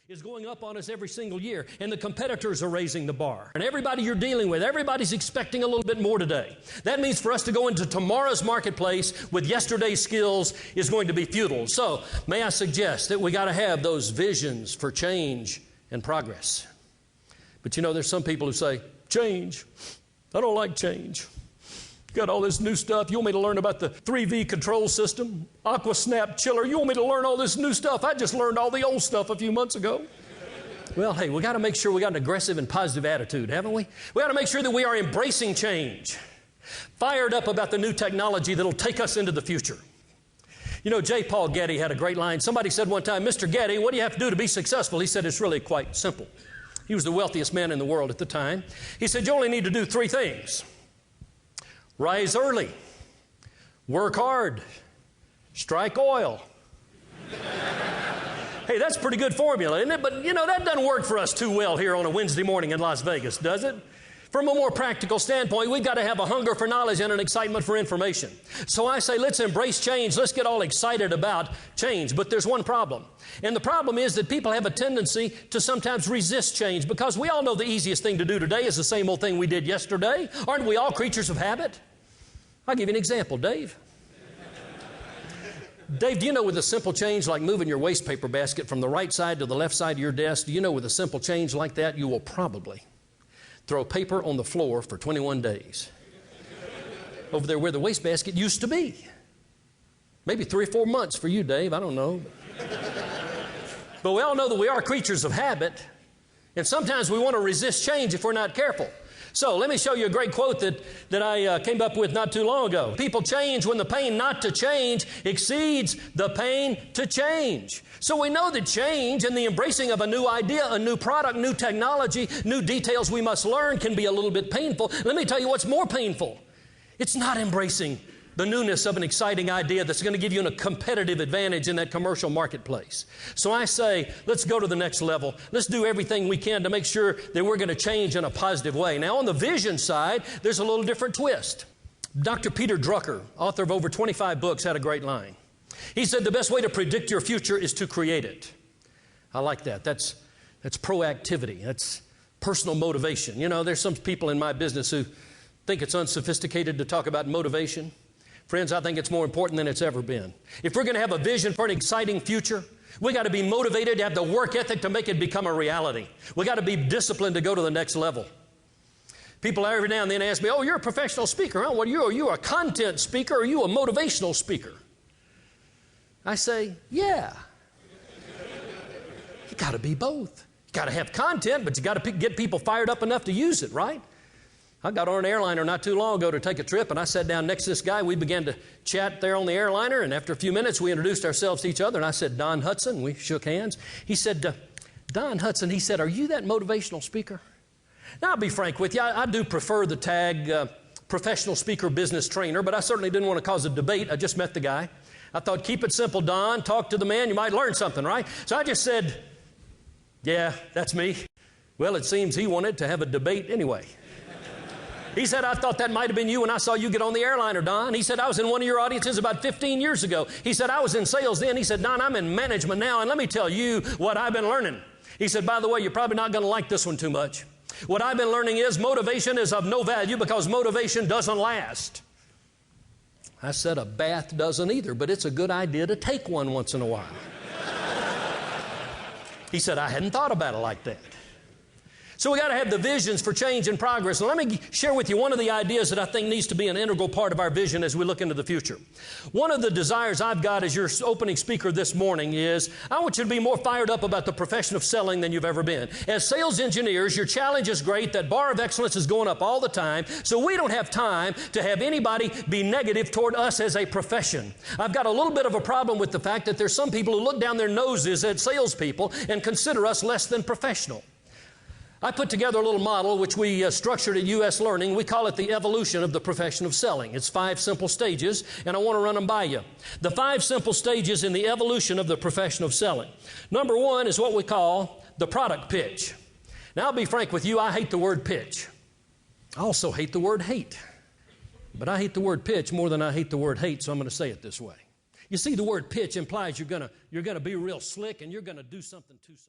is going up on us every single year, and the competitors are raising the bar. And everybody you're dealing with, everybody's expecting a little bit more today. That means for us to go into tomorrow's marketplace with yesterday's skills is going to be futile. So, may I suggest that we got to have those visions for change and progress. But you know, there's some people who say, change. I don't like change. Got all this new stuff. You want me to learn about the 3V control system, Aqua Snap chiller. You want me to learn all this new stuff? I just learned all the old stuff a few months ago. Well, hey, we got to make sure we got an aggressive and positive attitude, haven't we? We got to make sure that we are embracing change, fired up about the new technology that'll take us into the future. You know, J. Paul Getty had a great line. Somebody said one time, Mr. Getty, what do you have to do to be successful? He said, it's really quite simple. He was the wealthiest man in the world at the time. He said, you only need to do 3 things. Rise early, work hard, strike oil. Hey, that's a pretty good formula, isn't it? But, you know, that doesn't work for us too well here on a Wednesday morning in Las Vegas, does it? From a more practical standpoint, we've got to have a hunger for knowledge and an excitement for information. So I say, let's embrace change. Let's get all excited about change. But there's one problem. And the problem is that people have a tendency to sometimes resist change, because we all know the easiest thing to do today is the same old thing we did yesterday. Aren't we all creatures of habit? I'll give you an example, Dave. Dave, do you know with a simple change like moving your waste paper basket from the right side to the left side of your desk, do you know with a simple change like that, you will probably throw paper on the floor for 21 days. Over there where the wastebasket used to be. Maybe 3 or 4 months for you, Dave. I don't know. But we all know that we are creatures of habit. And sometimes we want to resist change if we're not careful. So let me show you a great quote that I came up with not too long ago. People change when the pain not to change exceeds the pain to change. So we know that change and the embracing of a new idea, a new product, new technology, new details we must learn can be a little bit painful. Let me tell you what's more painful. It's not embracing the newness of an exciting idea that's going to give you a competitive advantage in that commercial marketplace. So I say, let's go to the next level. Let's do everything we can to make sure that we're going to change in a positive way. Now, on the vision side, there's a little different twist. Dr. Peter Drucker, author of over 25 books, had a great line. He said, the best way to predict your future is to create it. I like that. That's proactivity. That's personal motivation. You know, there's some people in my business who think it's unsophisticated to talk about motivation. Friends, I think it's more important than it's ever been. If we're going to have a vision for an exciting future, we got to be motivated to have the work ethic to make it become a reality. We got to be disciplined to go to the next level. People every now and then ask me, oh, you're a professional speaker, huh? What are you a content speaker or are you a motivational speaker? I say, yeah. You got to be both. You got to have content, but you got to get people fired up enough to use it, right? I got on an airliner not too long ago to take a trip, and I sat down next to this guy. We began to chat there on the airliner, and after a few minutes, we introduced ourselves to each other, and I said, Don Hutson. We shook hands. He said, Don Hutson, he said, are you that motivational speaker? Now, I'll be frank with you. I do prefer the tag professional speaker, business trainer, but I certainly didn't want to cause a debate. I just met the guy. I thought, keep it simple, Don. Talk to the man. You might learn something, right? So I just said, yeah, that's me. Well, it seems he wanted to have a debate anyway. He said, I thought that might have been you when I saw you get on the airliner, Don. He said, I was in one of your audiences about 15 years ago. He said, I was in sales then. He said, Don, I'm in management now, and let me tell you what I've been learning. He said, by the way, you're probably not going to like this one too much. What I've been learning is motivation is of no value because motivation doesn't last. I said, a bath doesn't either, but it's a good idea to take one once in a while. He said, I hadn't thought about it like that. So we got to have the visions for change and progress. And let me share with you one of the ideas that I think needs to be an integral part of our vision as we look into the future. One of the desires I've got as your opening speaker this morning is I want you to be more fired up about the profession of selling than you've ever been. As sales engineers, your challenge is great. That bar of excellence is going up all the time. So we don't have time to have anybody be negative toward us as a profession. I've got a little bit of a problem with the fact that there's some people who look down their noses at salespeople and consider us less than professional. I put together a little model which we structured at U.S. Learning. We call it the evolution of the profession of selling. It's 5 simple stages, and I want to run them by you. The 5 simple stages in the evolution of the profession of selling. Number 1 is what we call the product pitch. Now, I'll be frank with you, I hate the word pitch. I also hate the word hate. But I hate the word pitch more than I hate the word hate, so I'm going to say it this way. You see, the word pitch implies you're going to be real slick and you're going to do something to somebody.